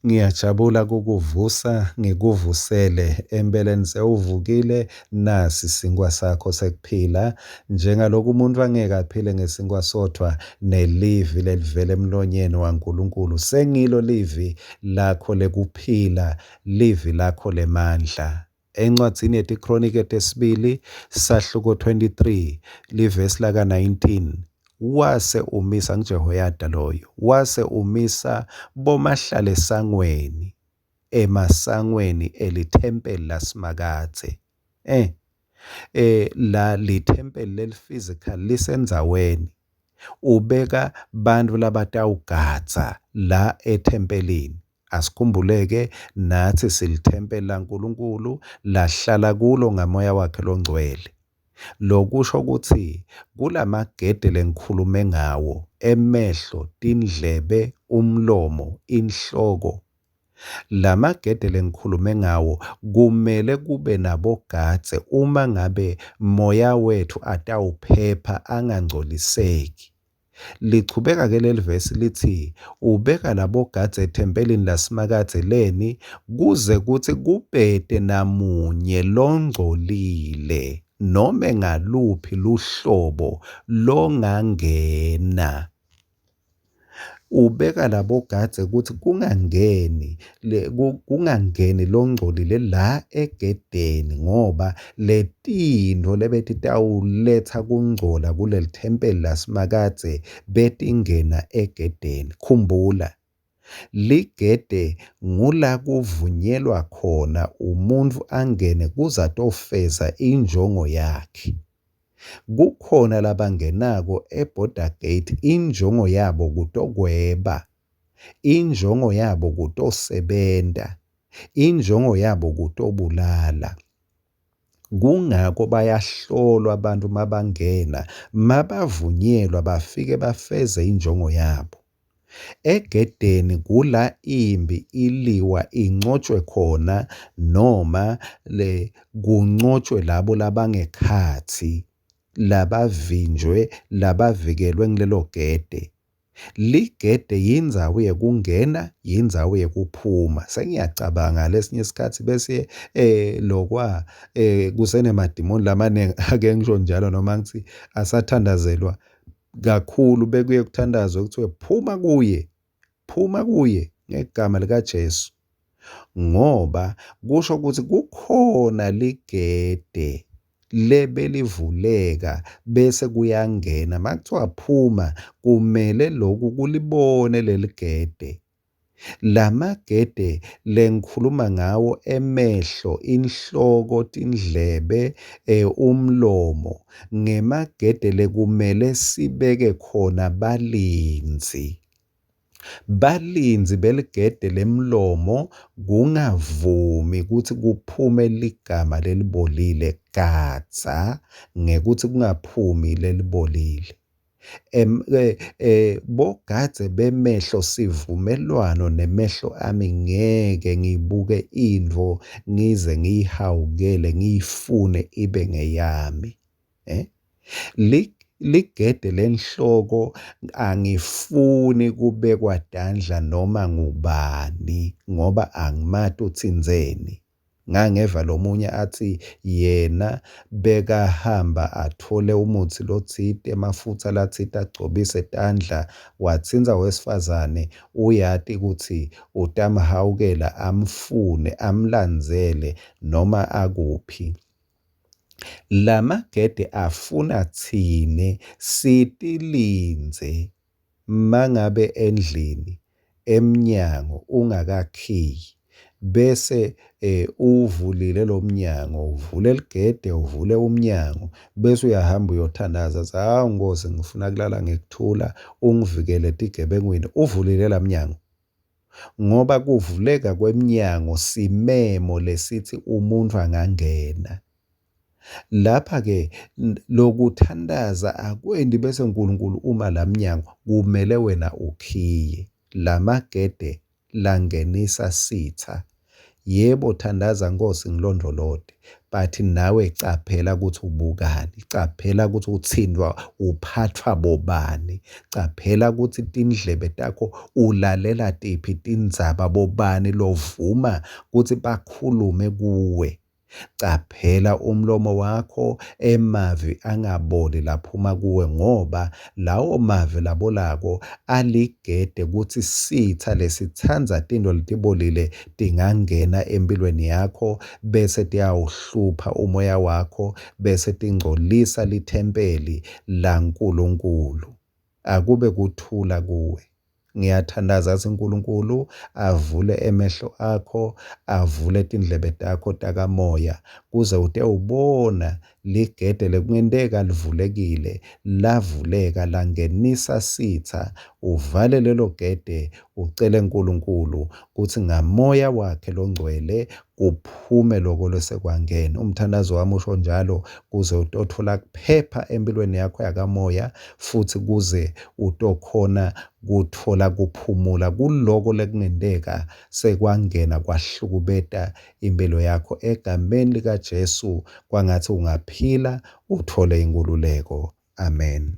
Ngiyajabula kukuvusa ngikuvusele empeleni sewuvukile nasi isinkwa sakho sekuphila njengalokhu umuntu angeke aphile ngesinkwa sodwa nelivi lelivela emlonyeni waNkulunkulu sengilo livi lakho lekuphila livi lakho lemandla. Encwadzini yetikronike tesibili sahluko 23 livesi laka 19 wase umisa nguJehoyada loyo wase umisa bomahlala esangweni emasangweni elithempeli laSimakathe la lithempeli leliphysical lisendzaweni ubeka bantfu labatawugadza la ethempelini. Asikhumbuleke nathi silithempeli laNkulunkulu lahlala kulo ngamoya wakhe longcwele. Lokusho ukuthi kulamagede lengikhulume ngawo emehlo, tindlebe, umlomo, inhloko. Lamagede lengikhulume ngawo kumele kube nabogadze uma ngabe moya wethu atawuphepha angangcoliseki. Lichubeka ke leli vesi lithi ubeka labogadze ethempelini laSimakathe leni kuze kuthi kubhede namunye longcolile noma ngaluphi luhlobo longangena. Ubeka labogadze ukuthi kungangeni longcolile la egedeni ngoba letintfo lebetitawuletha kungcola kuleli thempeli laSimakathe betingena egedeni. Khumbula, ligede ngula kuvunyelwa khona umuntu angene kuzatofeza injongo yakhe. Kukhona labangenako eborder gate injongo yabo kutogweba, injongo yabo kutosebenta, injongo yabo kutobulala. Kungako bayahlolwa abantu mabangena, mabavunyelwa bafike bafeze injongo yabo. Egedeni kula imbi iliwa incotshwe khona noma kuncotshwe labo labangekhathi labavinjwe labavikelwe ngilelo gede. Ligede yindzawo yekungena, yindzawo yekuphuma. Sengiyacabanga lesinye isikhathi bese lokwa kusenemadimoni lamanengi ake ngisho njalo noma ngithi asathandazelwa kakhulu bekuye kuthandazwe kuthiwe phuma kuye ngegama likaJesu ngoba kusho ukuthi kukhona ligede lebelivuleka bese kuyangena makuthiwa phuma kumele lokhu kulibone leligede. Lamagede lengikhuluma ngawo emehlo, inhloko, tindlebe, umlomo ngemagede lekumele sibeke khona balinzi. Balinzi beligede lemlomo kungavumi ukuthi kuphume ligama lelibolile gadza ngekuthi kungaphumi lelibolile. Bogadze bemehlo sivumelwano nemehlo ami ngeke ngibuke intfo ngize ngiyihawukele ngiyifune ibe ngeyami. Ligede lenhloko angifuni kubekwa tandla noma ngubani ngoba angimati utsinzeni. Ngangeva lomunye athi yena bekahamba athole umuthi lotsite amafutha latsite agcobise tandla watsinza wesifazane uyati ukuthi utamhawukela amfune amlandzele noma akuphi. Lamagede afuna tsine sitilinze mangabe endlini emnyango ungakakhiyi bese uvulile lo mnyango uvule ligede uvule umnyango bese uyahamba uyothandaza hawu Nkosi ngifuna kulala ngekuthula ungivikele etigebengwini uvulile la mnyango ngoba kuvuleka kweminyango simemo lesithi umuntu angangena. Lapha ke lokuthandaza akwendi bese uNkulunkulu uma la mnyango kumele wena ukhiye. Lamagede langenisa sitha. Yebo, thandaza Nkosi ngilondolode, but nawe caphela ukuthi ubukani, caphela ukuthi uthindwa uphathwa bobani, caphela ukuthi tindlebe takho ulalela tiphi tindzaba, bobani lovuma ukuthi bakhulume kuwe. Caphela umlomo wakho emavi angaboli laphuma kuwe, ngoba lawo mavi labolako aligede kuthi sitha lesitsandza tintfo letibolile tingangena empilweni yakho bese tiyawuhlupha umoya wakho bese tingcolisa lithempeli laNkulunkulu. Akube kuthula kuwe. Ngiyathandaza ukuthi uNkulunkulu avule emehlo akho, avule tindlebe takho takamoya kuze ute ubona ligede lekungenteka livulekile, lavuleka langenisa sitha. Uvale lelo gede, ucele uNkulunkulu ukuthi ngamoya wakhe longcwele kuphume lokho lesekwangena. Umthandazo wami usho njalo kuze utothola kuphepha empilweni yakho yakamoya, futhi kuze utokhona kuthola kuphumula kuloko lekungenteka sekwangena kwahlukubeta impilo yakho. Egameni likaJesu kwangathi ungaphila uthole inkululeko. Amen.